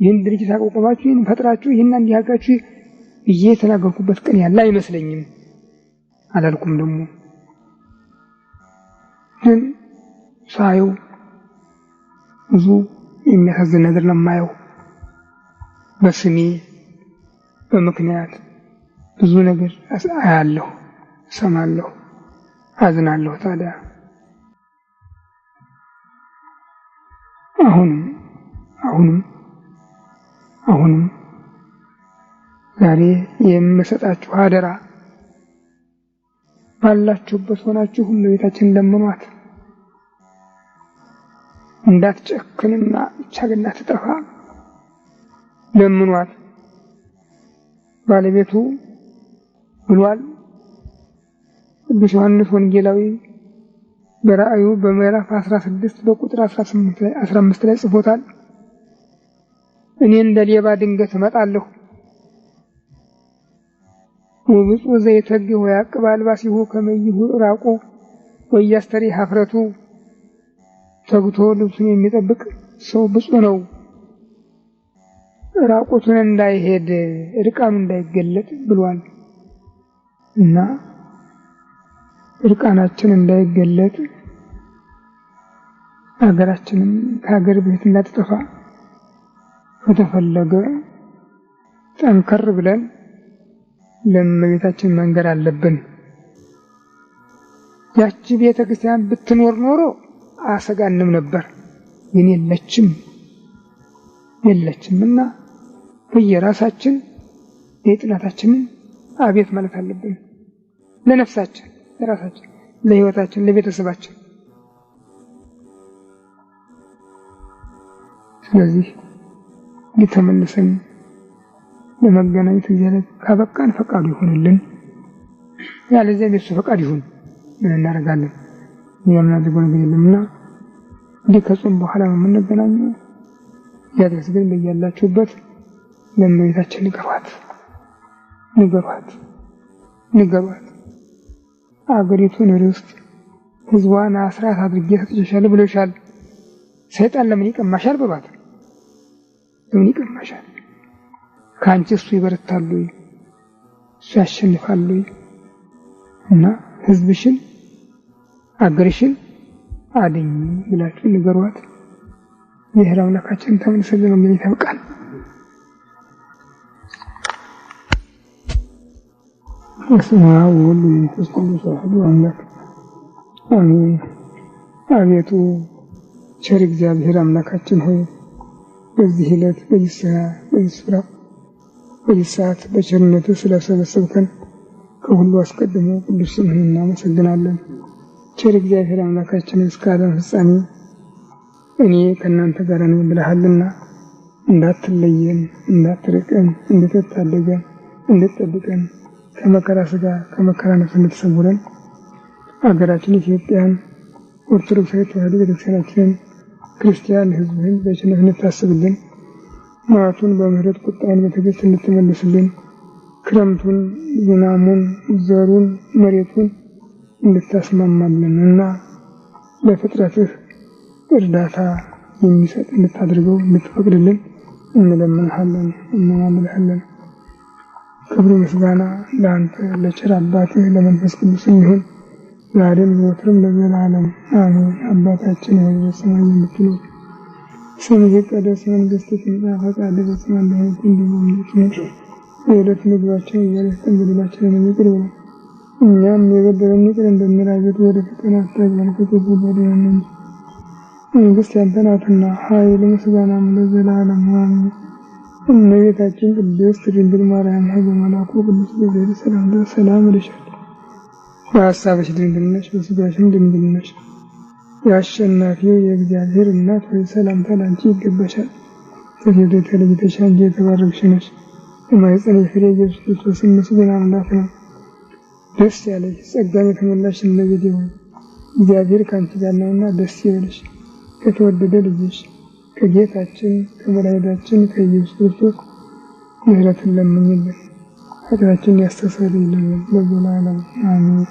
ይህን ድርጅት አቋቁማችሁ ይህን ፈጥራችሁ ይህን እንዲያጋችሁ ብዬ የተናገርኩበት ቀን ያለ አይመስለኝም። አላልኩም ደግሞ ግን ሳየው ብዙ የሚያሳዝን ነገር ለማየው በስሜ በምክንያት ብዙ ነገር አያለሁ፣ ሰማለሁ፣ አዝናለሁ። ታዲያ አሁንም ዛሬ የምሰጣችሁ አደራ ባላችሁበት ሆናችሁ እመቤታችንን ለምኗት፣ እንዳትጨክንና ብቻ ትጠፋ ለምኗት። ባለቤቱ ብሏል። ቅዱስ ዮሐንስ ወንጌላዊ በራእዩ በምዕራፍ 16 በቁጥር 15 ላይ ጽፎታል። እኔ እንደ ሌባ ድንገት እመጣለሁ፣ ወብፁዕ ዘይተግህ ወያቅብ አልባሲሁ ከመይሁ ራቁ ወያስተሪ ሀፍረቱ ተግቶ ልብሱን የሚጠብቅ ሰው ብፁዕ ነው። ራቁቱን እንዳይሄድ እርቃኑ እንዳይገለጥ ብሏል እና እርቃናችን እንዳይገለጥ ሀገራችንን ከሀገር ቤት እንዳትጠፋ ከተፈለገ ጠንከር ብለን ለእመቤታችን መንገር አለብን። ያቺ ቤተክርስቲያን ብትኖር ኖሮ አሰጋንም ነበር፣ ግን የለችምና በየራሳችን የጥናታችንን አቤት ማለት አለብን። ለነፍሳችን፣ ለራሳችን፣ ለህይወታችን፣ ለቤተሰባችን። ስለዚህ ተመልሰን ለመገናኘት እግዚአብሔር ካበቃን ፈቃዱ ይሁንልን፣ ያለዚያ የሱ ፈቃድ ይሁን እናደርጋለን። የምናደርገው ነገር የለምና ከጾም በኋላ የምንገናኘው ያድረስ። ግን በያላችሁበት ለእመቤታችን ንገሯት። አገሪቱን ርስት ህዝቧን አስራት አድርጌ ሰጥቼሻለሁ ብሎሻል። ሰይጣን ለምን ይቀማሻል? በሏት። ለምን ይቀማሻል? ከአንቺ እሱ ይበረታሉ፣ እሱ ያሸንፋሉ። እና ህዝብሽን አገርሽን አድኝ ብላችሁ ንገሯት። የሕያው አምላካችን ተመልሰን ለመገናኘት ያብቃን። በስመ አብ ወወልድ ወመንፈስ ቅዱስ አሐዱ አምላክ አሜን። አቤቱ ቸር እግዚአብሔር አምላካችን ሆይ በዚህ ዕለት በዚህ ስፍራ በዚህ ሰዓት በቸርነትህ ስለሰበሰብከን ከሁሉ አስቀድሞ ቅዱስ ስምህን እናመሰግናለን። ቸር እግዚአብሔር አምላካችን እስከ ዓለም ፍጻሜ እኔ ከእናንተ ጋር ነኝ ብለሃልና እንዳትለየን፣ እንዳትርቀን፣ እንድትታደገን፣ እንድትጠብቀን ከመከራ ሥጋ ከመከራ ነፍስ እንድትሰውረን አገራችን ኢትዮጵያን ኦርቶዶክሳዊት ተዋሕዶ ቤተክርስቲያናችንን ክርስቲያን ሕዝብህን በቸርነት እንድታስብልን፣ መዓቱን በምህረት ቁጣውን በትዕግስት እንድትመልስልን፣ ክረምቱን ዝናሙን ዘሩን መሬቱን እንድታስማማልን እና ለፍጥረትህ እርዳታ የሚሰጥ እንድታደርገው እንድትፈቅድልን እንለምንሃለን፣ እንማልድሃለን። ክብር ምስጋና ለአንተ ለቸር አባትህ ለመንፈስ ቅዱስ ይሁን ዛሬም ዘወትርም ለዘላለም አሜን። አባታችን ሆይ በሰማይ የምትኖር ስምህ ይቀደስ፣ መንግሥትህ ትምጣ፣ ፈቃድህ በሰማይ እንደሆነች እንዲሁ በምድር ትሁን። የዕለት ምግባችንን ዛሬ ስጠን፣ በደላችንን ይቅር በለን እኛም የበደሉንን ይቅር እንደምንል፣ አቤቱ ወደ ፈተና አታግባን ከክፉ አድነን እንጂ መንግሥት ያንተ ናትና ኃይል ምስጋናም ለዘላለሙ አሜን። እመቤታችን ቅድስት ድንግል ማርያም ሆይ በመልአኩ ቅዱስ ገብርኤል ሰላምታ ሰላም እልሻለሁ። በሐሳብሽ ድንግል ነሽ፣ በሥጋሽም ድንግል ነሽ። የአሸናፊው የእግዚአብሔር እናት ሆይ ሰላምታ ላንቺ ይገባሻል። ከሴቶች ተለይተሽ አንቺ የተባረክሽ ነሽ፣ የማኅፀንሽ ፍሬ ኢየሱስ ክርስቶስ ይመስገን አምላክ ነው። ደስ ያለሽ ጸጋን የተሞላሽ እመቤቴ ሆይ እግዚአብሔር ከአንቺ ጋር ነውና ደስ ይበልሽ። ከተወደደ ልጅሽ ከጌታችን ከመድኃኒታችን ከኢየሱስ ክርስቶስ ምሕረትን ለምኝልን፣ ኃጢአታችንን ያስተሰርይልን ለዘላለሙ አሜን።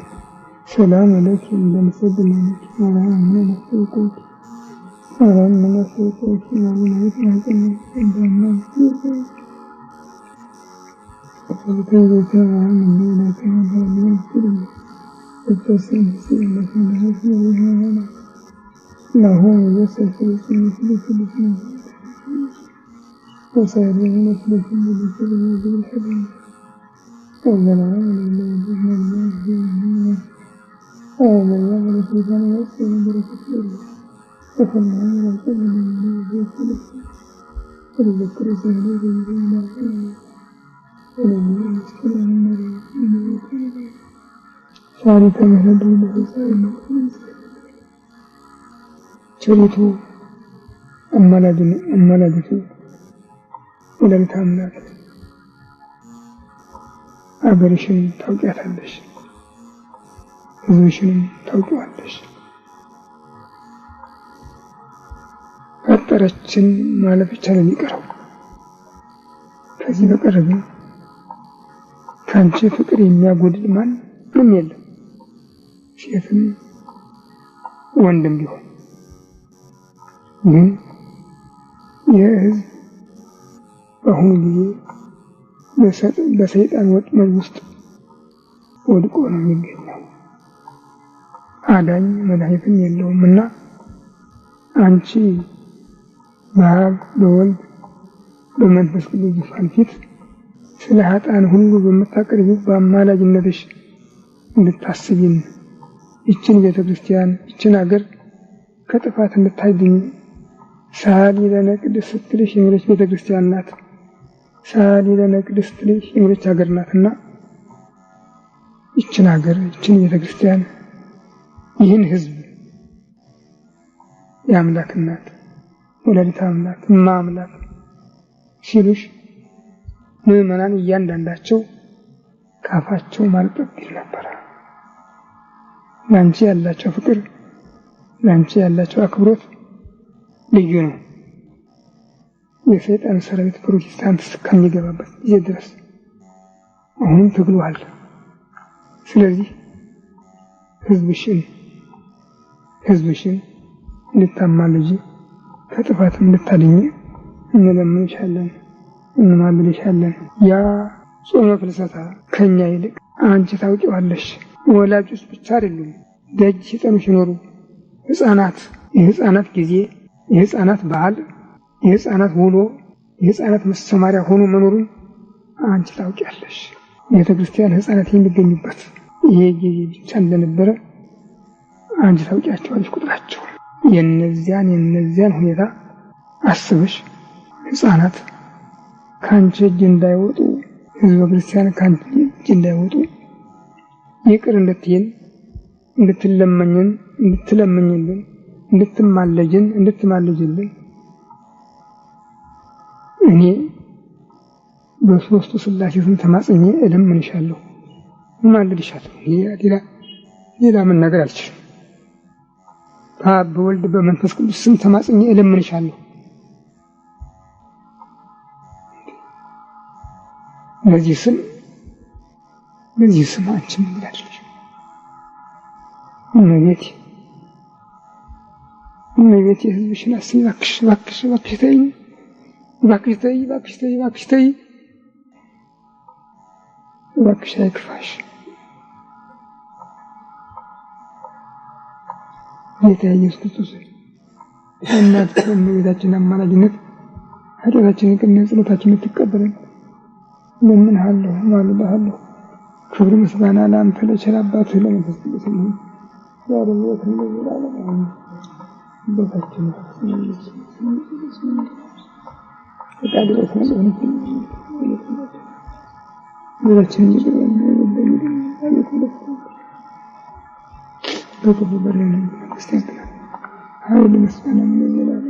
ሰላም ለኪ እንደምትሰግድልኝ ማርያም ነፍሰውቆች ሰላም ነፍሰውቆች ማለናይት ናንቀን እንደና ሰብተይዘተ ማርያም እንደናይት ናንቀን ስለዚህ እተሰን ስለዚህ ለሆነ የሰፈሩትን ስለዚህ ወሳይልን ስለዚህ ቸሪቱ አማላጅቱ ወላዲተ አምላክ አገርሽን ታውቂያታለሽ፣ ሕዝብሽንም ታውቂዋለሽ። ፈጠረችን ማለት ብቻ ነው የሚቀረው። ከዚህ በቀር ግን ካንቺ ፍቅር የሚያጎድል ማንም የለም፣ ሴትም ወንድም ቢሆን። ግን የሕዝብ በአሁኑ ጊዜ በሰይጣን ወጥመድ ውስጥ ወድቆ ነው የሚገኘው። አዳኝ መድኃኒትም የለውምና አንቺ በአብ በወልድ በመንፈስ ቅዱስ ዙፋን ፊት ስለ ኃጥአን ሁሉ በምታቀርቢው በአማላጅነትሽ እንድታስቢን ይችን ቤተክርስቲያን ይችን አገር ከጥፋት እንድታድኝ ሳሊ ለነ ቅድስት ስትልሽ የምለች ቤተክርስቲያን ናት። ሳሊ ለነ ቅድስት ስትልሽ የምለች ሀገር ናትና ይችን ሀገር ይችን ቤተክርስቲያን ይህን ሕዝብ የአምላክ እናት ወላዲተ አምላክ እማ አምላክ ሲሉሽ ምዕመናን እያንዳንዳቸው ካፋቸው ማልጠብ ይል ነበር። ላንቺ ያላቸው ፍቅር ላንቺ ያላቸው አክብሮት ልዩ ነው። የሰይጣን ሰራዊት ፕሮቴስታንት እስከሚገባበት ጊዜ ድረስ አሁንም ትግሉ አለ። ስለዚህ ሕዝብሽን እንድታማልጂ ከጥፋትም እንድታድኝ እንለምንሻለን፣ እንማልድሻለን። ያ ጾመ ፍልሰታ ከኛ ይልቅ አንቺ ታውቂዋለሽ። ወላጆች ብቻ አይደሉም ደጅ ሲጠኑ ሲኖሩ ሕፃናት የሕፃናት ጊዜ የሕፃናት በዓል የሕፃናት ውሎ የሕፃናት መሰማሪያ ሆኖ መኖሩን አንቺ ታውቂያለሽ። ቤተክርስቲያን ሕፃናት የሚገኙበት ይሄ ጊዜ ብቻ እንደነበረ አንቺ ታውቂያቸዋለሽ ቁጥራቸው። የነዚያን ሁኔታ አስበሽ ሕፃናት ካንቺ እጅ እንዳይወጡ ሕዝበ ክርስቲያን ካንቺ እጅ እንዳይወጡ ይቅር እንድትይን እንድትለመኝን እንድትለመኝልን እንድትማልጅልን እኔ በሦስቱ ሥላሴ ስም ተማጽኜ እለምንሻለሁ፣ እማልድሻለሁ። ሌላ ምን ነገር አልችልም። በአብ በወልድ በመንፈስ ቅዱስ ስም ተማጽኜ እለምንሻለሁ። ለዚህ ስም አንቺ ምን ይላልሽ? እመቤቴ ሕዝብሽን አስቢ። እባክሽ ተይ፣ እባክሽ አይክፋሽ። ጌታ ኢየሱስ ክርስቶስ እናት በእመቤታችን አማላጅነት ኃጢአታችንን ይቅር ጸሎታችንን ትቀበለን እለምንሃለሁ፣ እማልድሃለሁ። ክብር ምስጋና ለአንተ ለቸር አባትህ ለመንፈስ ቅዱስ ይሁን ዛሬም ዘወትርም ለዘላለሙ አሜን። አባታችን ፈቃድ በሰማይ ሁላችንም በክፉ በረን ክርስቲያን ኃይል ምስጋና ለዘላለሙ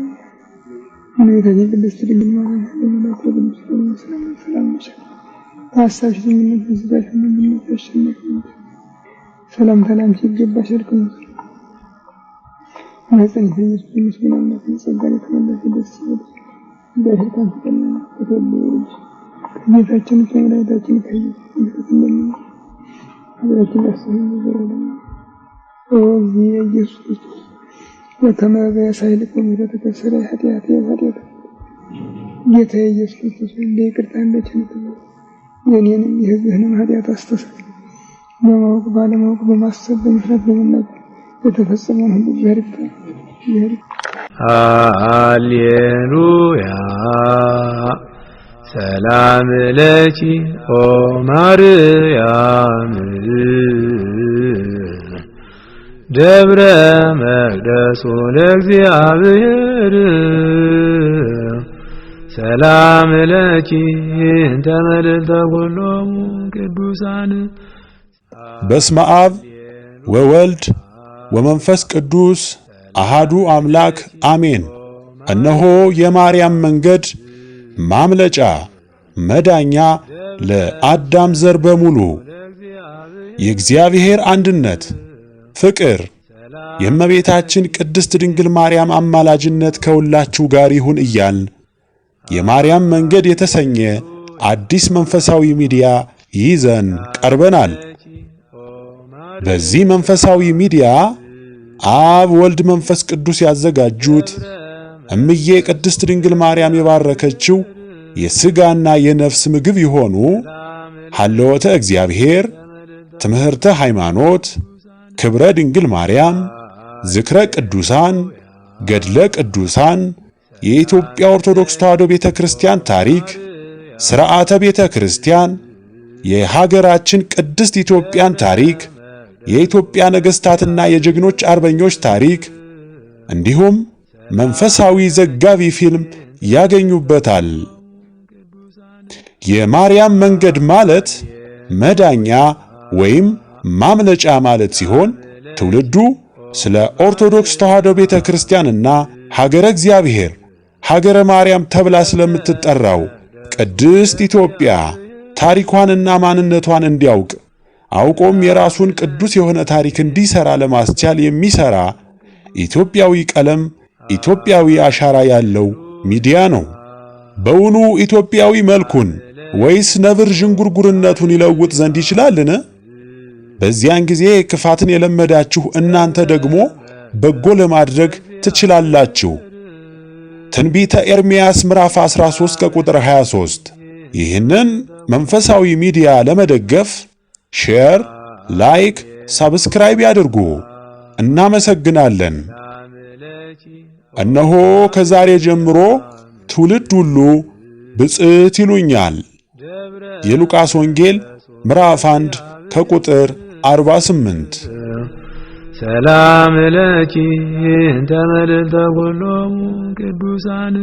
እመቤታችን ቅድስት ድንግል ማርያም ለመላኩ ቅዱስ ገብርኤል ሰላም ይሁንልሽ። በሐሳብሽ ድንግል ነሽ፣ በሥጋሽ ድንግል ነሽ። አሸናፊ ነሽ፣ ሰላምታ ላንቺ ይገባሻል። ማኅፀንሽ ኢየሱስ አምላክ ጸጋን የተመላሽ ደስ ይበልሽ፣ እግዚአብሔር ካንቺ ጋር ነውና ከተወደደው ልጅሽ ከጌታችን ከመድኃኒታችን ከኢየሱስ ክርስቶስ ሀገራችን ያሰኘን ዘላለሙ ኢየሱስ ክርስቶስ ወከመ በሳይልቆም የተከሰረ ኃጢአት ጌታ ኢየሱስ ክርስቶስ እንደ ይቅርታ እንደ ቸርነት የኔንም የሕዝብህንም ኃጢአት አስተሰርይ። በማወቅ ባለማወቅ በማሰብ በመፍራት በመናገር የተፈጸመውን ሁሉ ይቅር ሃሌሉያ ሰላም ለኪ ኦ ማርያም ደብረ መቅደሱ ለእግዚአብሔር ሰላም ለኪ እንተ መልዕልተ ኩሎሙ ቅዱሳን። በስመ አብ ወወልድ ወመንፈስ ቅዱስ አሃዱ አምላክ አሜን። እነሆ የማርያም መንገድ ማምለጫ መዳኛ ለአዳም ዘር በሙሉ የእግዚአብሔር አንድነት ፍቅር የእመቤታችን ቅድስት ድንግል ማርያም አማላጅነት ከሁላችሁ ጋር ይሁን እያልን የማርያም መንገድ የተሰኘ አዲስ መንፈሳዊ ሚዲያ ይዘን ቀርበናል። በዚህ መንፈሳዊ ሚዲያ አብ ወልድ መንፈስ ቅዱስ ያዘጋጁት እምዬ ቅድስት ድንግል ማርያም የባረከችው የሥጋና የነፍስ ምግብ የሆኑ ሀልዎተ እግዚአብሔር፣ ትምህርተ ሃይማኖት፣ ክብረ ድንግል ማርያም፣ ዝክረ ቅዱሳን፣ ገድለ ቅዱሳን፣ የኢትዮጵያ ኦርቶዶክስ ተዋሕዶ ቤተ ክርስቲያን ታሪክ፣ ሥርዓተ ቤተ ክርስቲያን፣ የሀገራችን ቅድስት ኢትዮጵያን ታሪክ፣ የኢትዮጵያ ነገሥታትና የጀግኖች አርበኞች ታሪክ እንዲሁም መንፈሳዊ ዘጋቢ ፊልም ያገኙበታል። የማርያም መንገድ ማለት መዳኛ ወይም ማምለጫ ማለት ሲሆን ትውልዱ ስለ ኦርቶዶክስ ተዋሕዶ ቤተ ክርስቲያንና ሀገረ እግዚአብሔር ሀገረ ማርያም ተብላ ስለምትጠራው ቅድስት ኢትዮጵያ ታሪኳንና ማንነቷን እንዲያውቅ አውቆም የራሱን ቅዱስ የሆነ ታሪክ እንዲሰራ ለማስቻል የሚሰራ ኢትዮጵያዊ ቀለም፣ ኢትዮጵያዊ አሻራ ያለው ሚዲያ ነው። በውኑ ኢትዮጵያዊ መልኩን ወይስ ነብር ዥንጉርጉርነቱን ይለውጥ ዘንድ ይችላልን? በዚያን ጊዜ ክፋትን የለመዳችሁ እናንተ ደግሞ በጎ ለማድረግ ትችላላችሁ። ትንቢተ ኤርምያስ ምዕራፍ 13 ከቁጥር 23። ይህንን መንፈሳዊ ሚዲያ ለመደገፍ ሼር፣ ላይክ፣ ሳብስክራይብ ያድርጉ። እናመሰግናለን። እነሆ ከዛሬ ጀምሮ ትውልድ ሁሉ ብፅዕት ይሉኛል። የሉቃስ ወንጌል ምዕራፍ 1 ከቁጥር 48። ሰላም ለኪ እንተ መልዕልተ ኩሎሙ ቅዱሳን